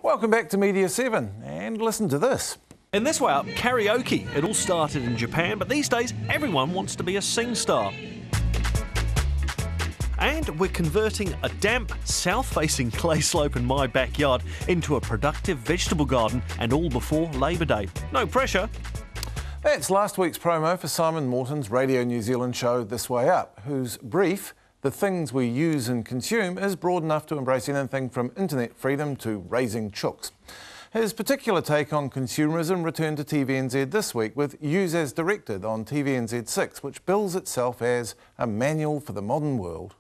Welcome back to Media 7, and listen to this. In this way up, karaoke. It all started in Japan, but these days everyone wants to be a sing star. And we're converting a damp, south-facing clay slope in my backyard into a productive vegetable garden, and all before Labour Day. No pressure. That's last week's promo for Simon Morton's Radio New Zealand show This Way Up, whose brief, The Things We Use and Consume, is broad enough to embrace anything from internet freedom to raising chooks. His particular take on consumerism returned to TVNZ this week with Use As Directed on TVNZ6, which bills itself as a manual for the modern world.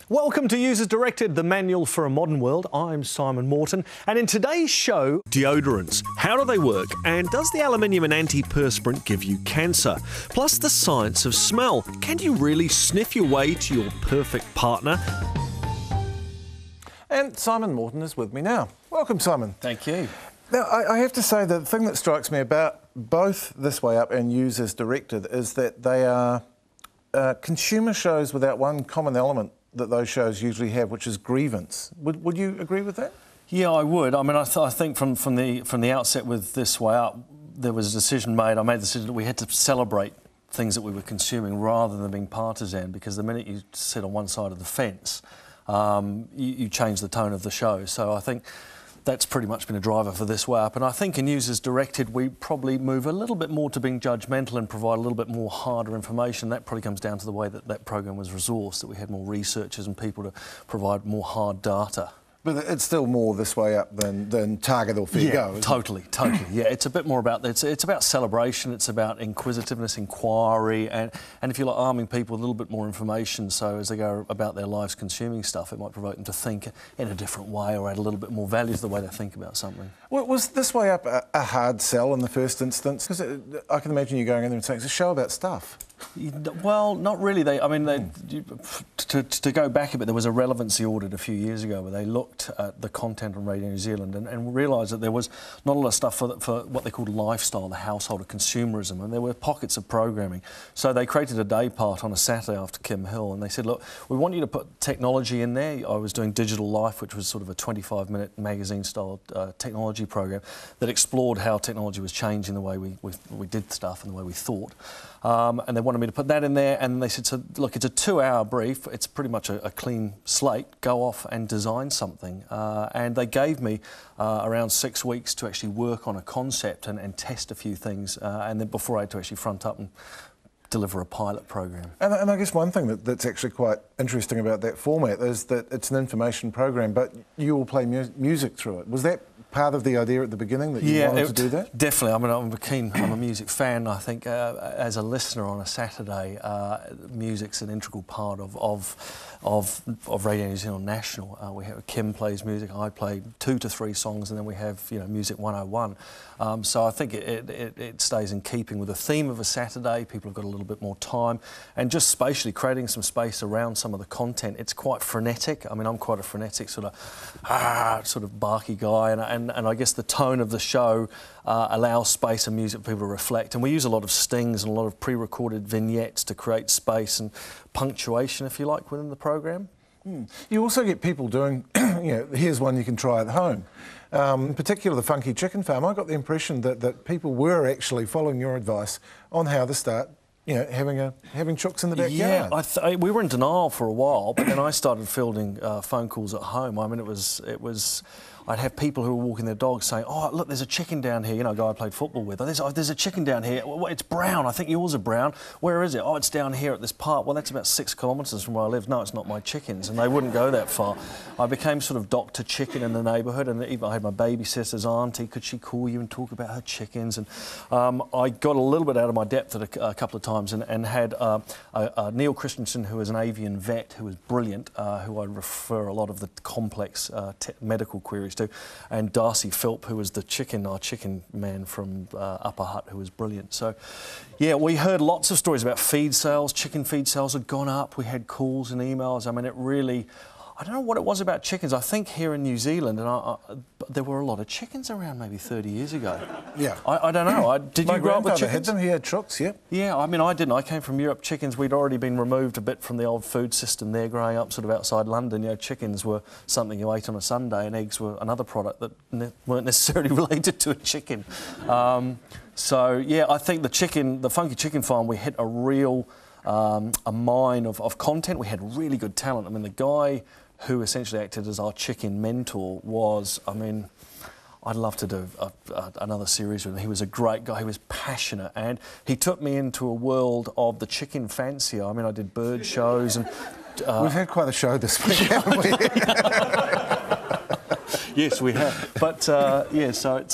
Welcome to Use As Directed, the manual for a modern world. I'm Simon Morton, and in today's show, deodorants. How do they work? And does the aluminium and antiperspirant give you cancer? Plus the science of smell. Can you really sniff your way to your perfect partner? And Simon Morton is with me now. Welcome, Simon. Thank you. Now, I have to say that the thing that strikes me about both This Way Up and Use As Directed is that they are consumer shows without one common element that those shows usually have, which is grievance. Would you agree with that? Yeah, I would. I mean, I think from the outset with This Way Up, there was a decision made. I made the decision that we had to celebrate things that we were consuming rather than being partisan, because the minute you sit on one side of the fence, you change the tone of the show. So I think that's pretty much been a driver for This Way Up. And I think in Use As Directed, we probably move a little bit more to being judgmental and provide a little bit more harder information. That probably comes down to the way that that program was resourced, that we had more researchers and people to provide more hard data. But it's still more This Way Up than Target or Fair Go, isn't totally. Yeah, it's a bit more about it's about celebration. It's about inquisitiveness, inquiry, and if you like, arming people with a little bit more information. So as they go about their lives consuming stuff, it might provoke them to think in a different way or add a little bit more value to the way they think about something. Well, was This Way Up a hard sell in the first instance? Because I can imagine you going in there and saying it's a show about stuff. Well, not really. To go back a bit, there was a relevancy audit a few years ago where they looked at the content on Radio New Zealand and realised that there was not a lot of stuff for what they called lifestyle, the household of consumerism, and there were pockets of programming. So they created a day part on a Saturday after Kim Hill, and they said, look, we want you to put technology in there. I was doing Digital Life, which was sort of a 25-minute magazine-style technology program that explored how technology was changing the way we did stuff and the way we thought. And they wanted me to put that in there, and they said, so look, it's a 2-hour brief, it's pretty much a clean slate, go off and design something. And they gave me around 6 weeks to actually work on a concept and test a few things, and then before I had to actually front up and deliver a pilot program. And I guess one thing that's actually quite interesting about that format is that it's an information program, but you will play music through it. Was that part of the idea at the beginning that you wanted to do that? Definitely. I mean, I'm a music fan. I think as a listener on a Saturday, music's an integral part of Radio New Zealand National. We have Kim plays music. I play 2 to 3 songs, and then we have Music 101. So I think it stays in keeping with the theme of a Saturday. People have got a little bit more time, and just spatially creating some space around some of the content. It's quite frenetic. I mean, I'm quite a frenetic sort of barky guy, and I guess the tone of the show allows space and music for people to reflect. And we use a lot of stings and a lot of pre-recorded vignettes to create space and punctuation, if you like, within the program. You also get people doing, here's one you can try at home. In particular, the Funky Chicken Farm. I got the impression that people were actually following your advice on how to start, having chooks in the backyard. Yeah, we were in denial for a while, but then I started fielding phone calls at home. I mean, it was. I'd have people who were walking their dogs saying, oh, look, there's a chicken down here. A guy I played football with. There's a chicken down here. It's brown. I think yours are brown. Where is it? Oh, it's down here at this park. Well, that's about 6 kilometres from where I live. No, it's not my chickens. And they wouldn't go that far. I became sort of Dr. Chicken in the neighbourhood, and even I had my babysitter's auntie. Could she call you and talk about her chickens? And I got a little bit out of my depth a couple of times and had Neil Christensen, who is an avian vet, who was brilliant, who I refer a lot of the complex medical queries to, and Darcy Philp, who was our chicken man from Upper Hutt, who was brilliant. So, yeah, we heard lots of stories about feed sales. Chicken feed sales had gone up. We had calls and emails. I mean, it really... I don't know what it was about chickens. I think here in New Zealand, and there were a lot of chickens around maybe 30 years ago. Yeah. I don't know. Did you grow up with chickens? Had them. He had chooks, yeah. Yeah, I mean, I didn't. I came from Europe. Chickens, we'd already been removed a bit from the old food system there, growing up sort of outside London. You know, chickens were something you ate on a Sunday, and eggs were another product that weren't necessarily related to a chicken. So, yeah, I think the Funky Chicken Farm, we hit a real a mine of content. We had really good talent. I mean, the guy who essentially acted as our chicken mentor was, I mean, I'd love to do another series with him. He was a great guy. He was passionate, and he took me into a world of the chicken fancier. I mean, I did bird shows, and we've had quite a show this week, haven't we? Yes, we have. But yeah, so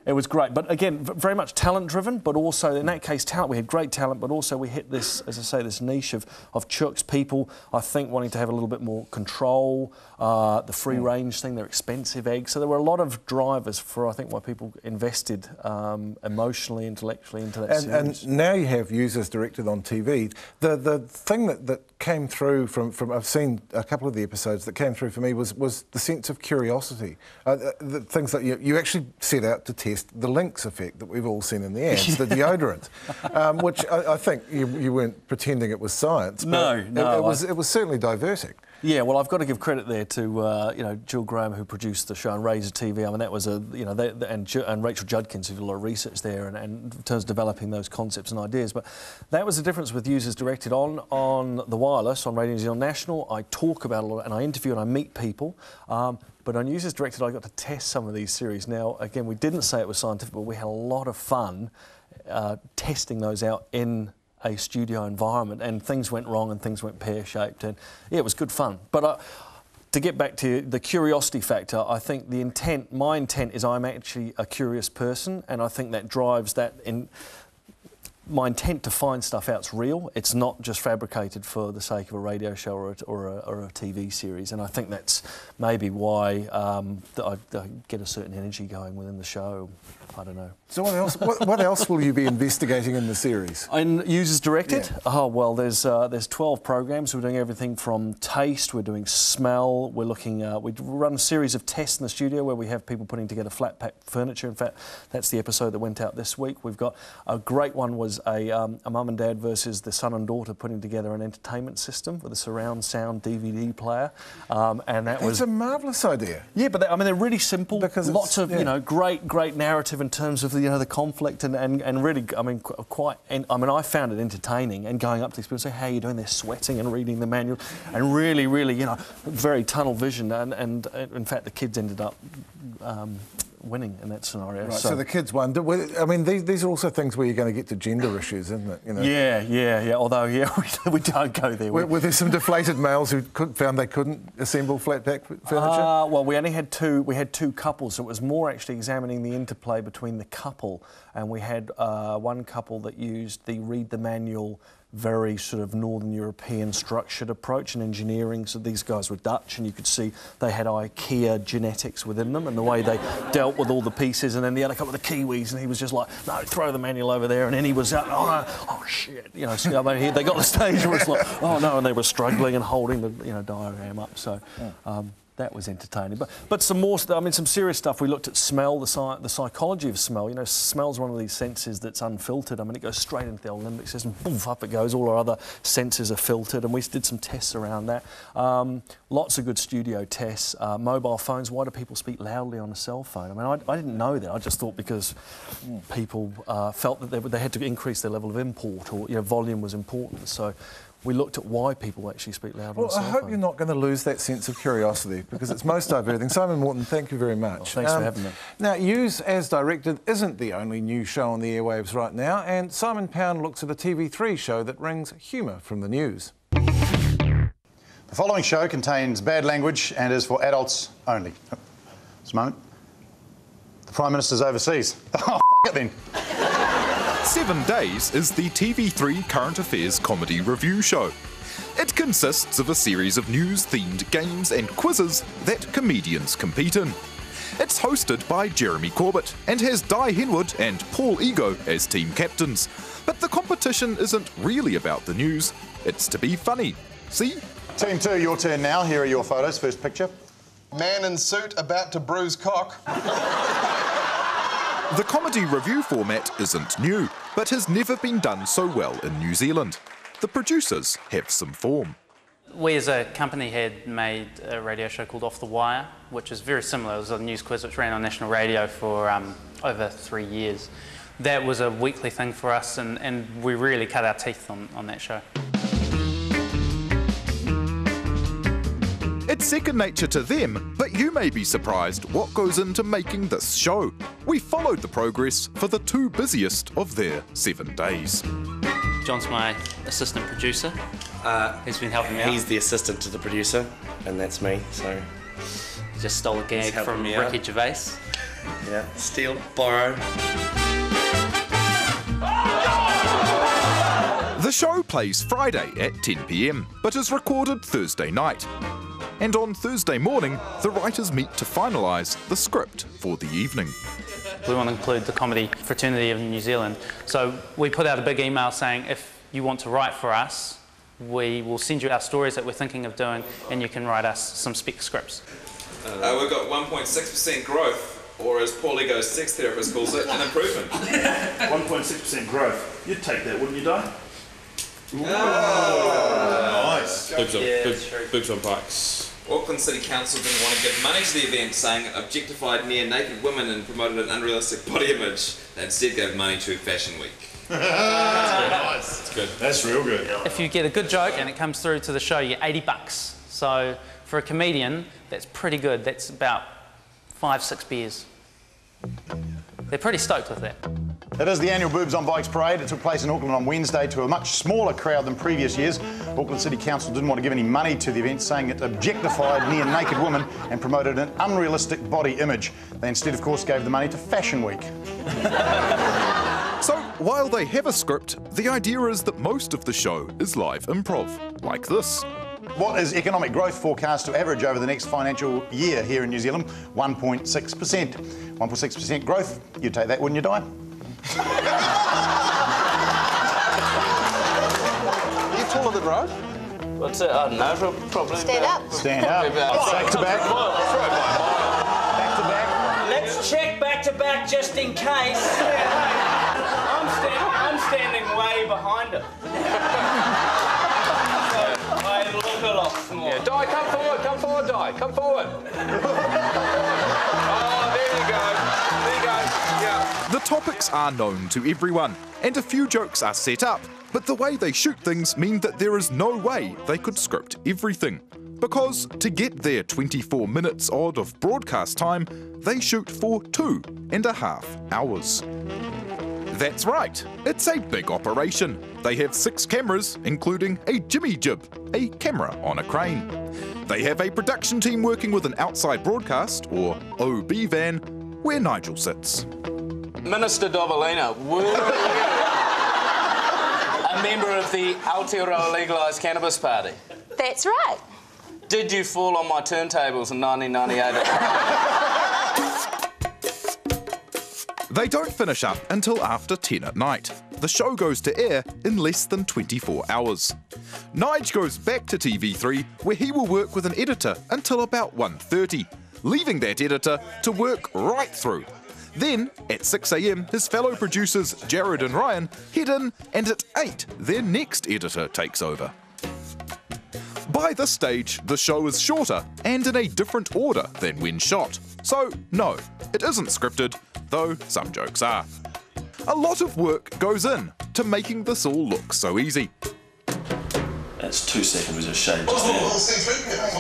it was great. But again, very much talent-driven, but also, in that case, talent. We had great talent, but also we hit this, as I say, this niche of chooks, people, I think, wanting to have a little bit more control, the free-range thing, they're expensive eggs. So there were a lot of drivers for, I think, why people invested emotionally, intellectually into that series. And now you have users directed on TV. The thing that came through from I've seen a couple of the episodes that came through for me was the sense of curiosity. The things that you actually set out to test, the Lynx effect that we've all seen in the ads, the deodorant, which I think you weren't pretending it was science. But no, it was certainly diverting. Yeah, well, I've got to give credit there to Jill Graham, who produced the show, and Razor TV. I mean, that was and Rachel Judkins, who did a lot of research there, and in terms of developing those concepts and ideas. But that was the difference with Users Directed on the wireless on Radio New Zealand National. I talk about a lot, and I interview and I meet people. But on Users Directed, I got to test some of these series. Now, again, we didn't say it was scientific, but we had a lot of fun testing those out in a studio environment, and things went wrong and things went pear-shaped, and yeah, it was good fun. But to get back to the curiosity factor, I think my intent is I'm actually a curious person, and I think that drives that in. My intent to find stuff out's real. It's not just fabricated for the sake of a radio show or a TV series, and I think that's maybe why I get a certain energy going within the show. I don't know. So what else? What else will you be investigating in the series? In Users Directed? Yeah. Oh well, there's 12 programs. We're doing everything from taste. We're doing smell. We're looking. We run a series of tests in the studio where we have people putting together flat pack furniture. In fact, that's the episode that went out this week. We've got a great one. Was a mum and dad versus the son and daughter putting together an entertainment system with a surround sound DVD player, and that's a marvellous idea. Yeah, but I mean they're really simple. Because lots of great narrative in terms of the conflict and really I mean I found it entertaining, and going up to these people and say, how are you doing? They're sweating and reading the manual and really very tunnel vision, and in fact the kids ended up winning in that scenario. Right, so the kids won. I mean, these are also things where you're going to get to gender issues, isn't it? You know? Yeah. Although, we don't go there. Were there some deflated males who found they couldn't assemble flat pack furniture? Well, we only had two. We had two couples, so it was more actually examining the interplay between the couple, and we had one couple that used the read the manual, very sort of Northern European structured approach in engineering. So these guys were Dutch, and you could see they had IKEA genetics within them and the way they dealt with all the pieces. And then the other couple of the Kiwis, and he was just like, no, throw the manual over there. And then he was out, oh shit, so they got to the stage where it's like, oh no, and they were struggling and holding the diagram up. So. That was entertaining, but some more. I mean, some serious stuff. We looked at smell, the psychology of smell. Smell's one of these senses that's unfiltered. I mean, it goes straight into the old limbic system. Boom, up it goes. All our other senses are filtered, and we did some tests around that. Lots of good studio tests. Mobile phones. Why do people speak loudly on a cell phone? I mean, I didn't know that. I just thought because people felt that they had to increase their level of import, or volume was important. So. We looked at why people actually speak loud on a cell phone. I hope you're not going to lose that sense of curiosity, because it's most diverting. Simon Morton, thank you very much. Well, thanks for having me. Now, Use As Directed isn't the only new show on the airwaves right now, and Simon Pound looks at a TV3 show that wrings humour from the news. The following show contains bad language and is for adults only. Just a moment. The Prime Minister's overseas. Oh, f*** it then. 7 Days is the TV3 current affairs comedy review show. It consists of a series of news-themed games and quizzes that comedians compete in. It's hosted by Jeremy Corbett and has Di Henwood and Paul Ego as team captains. But the competition isn't really about the news, it's to be funny. See? Team 2, your turn now. Here are your photos. First picture. Man in suit about to bruise cock. The comedy review format isn't new, but has never been done so well in New Zealand. The producers have some form. We as a company had made a radio show called Off the Wire, which is very similar. It was a news quiz which ran on national radio for over 3 years. That was a weekly thing for us, and we really cut our teeth on that show. It's second nature to them, but you may be surprised what goes into making this show. We followed the progress for the 2 busiest of their 7 days. John's my assistant producer. He's been helping me out. He's the assistant to the producer, and that's me, so... He just stole a gag from Ricky Gervais. Yeah, steal, borrow. The show plays Friday at 10 p.m, but is recorded Thursday night. And on Thursday morning, the writers meet to finalise the script for the evening. We want to include the comedy fraternity of New Zealand. So we put out a big email saying, if you want to write for us, we will send you our stories that we're thinking of doing, and you can write us some spec scripts. We've got 1.6% growth, or as Paul Ego's sex therapist calls it, an improvement. 1.6% growth. You'd take that, wouldn't you, Di? Nice. Boobs on bikes. Auckland City Council didn't want to give money to the event, saying it objectified near-naked women and promoted an unrealistic body image. They instead gave money to Fashion Week. Nice. It's good. That's real good. If you get a good joke and it comes through to the show, you get $80. So for a comedian, that's pretty good. That's about 5-6 beers. They're pretty stoked with that. It is the annual Boobs on Bikes parade. It took place in Auckland on Wednesday to a much smaller crowd than previous years. Auckland City Council didn't want to give any money to the event, saying it objectified near-naked women and promoted an unrealistic body image. They instead, of course, gave the money to Fashion Week. So, while they have a script, the idea is that most of the show is live improv, like this. What is economic growth forecast to average over the next financial year here in New Zealand? 1.6%. 1.6% growth. You'd take that, wouldn't you, Di? Are you taller than Rod? What's it? I don't know, probably... Stand up. Stand up. Back to back. Back to back. Let's check back to back just in case. I'm standing way behind him. So I look a lot smaller. Yeah, Di, come forward, Di, come forward. Oh, there you go. Yeah. The topics are known to everyone, and a few jokes are set up, but the way they shoot things mean that there is no way they could script everything. Because to get their 24 minutes odd of broadcast time, they shoot for 2.5 hours. That's right, it's a big operation. They have 6 cameras, including a jimmy jib, a camera on a crane. They have a production team working with an outside broadcast, or OB van, where Nigel sits. Minister Dovalina, a member of the Aotearoa Legalised Cannabis Party. That's right. Did you fall on my turntables in 1998? They don't finish up until after 10 at night. The show goes to air in less than 24 hours. Nige goes back to TV3, where he will work with an editor until about 1:30, leaving that editor to work right through. Then, at 6 a.m, his fellow producers Jared and Ryan head in, and at 8, their next editor takes over. By this stage, the show is shorter and in a different order than when shot. So, no, it isn't scripted, though some jokes are. A lot of work goes in to making this all look so easy. That's 2 seconds was just shaved just there.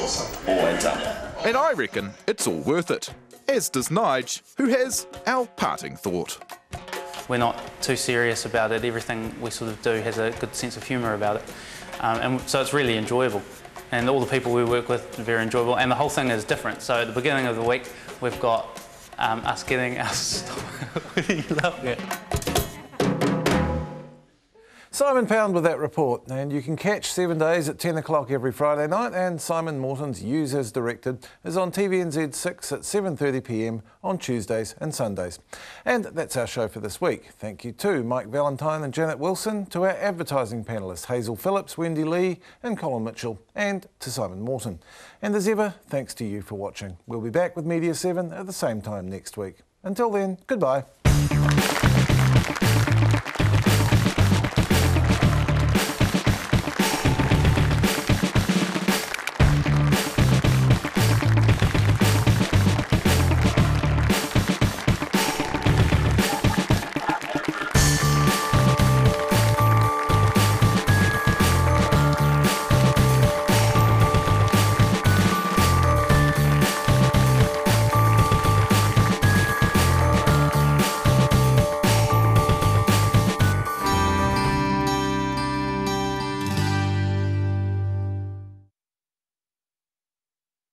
All went up. And I reckon it's all worth it. As does Nige, who has our parting thought. We're not too serious about it. Everything we sort of do has a good sense of humour about it. And so it's really enjoyable. And all the people we work with are very enjoyable. And the whole thing is different. So at the beginning of the week, we've got us getting our stuff. What are you laughing at? Simon Pound with that report, and you can catch 7 Days at 10 o'clock every Friday night, and Simon Morton's Use As Directed is on TVNZ 6 at 7:30 p.m. on Tuesdays and Sundays. And that's our show for this week. Thank you to Mike Valentine and Janet Wilson, to our advertising panellists Hazel Phillips, Wendy Lee and Colin Mitchell, and to Simon Morton. And as ever, thanks to you for watching. We'll be back with Media 7 at the same time next week. Until then, goodbye.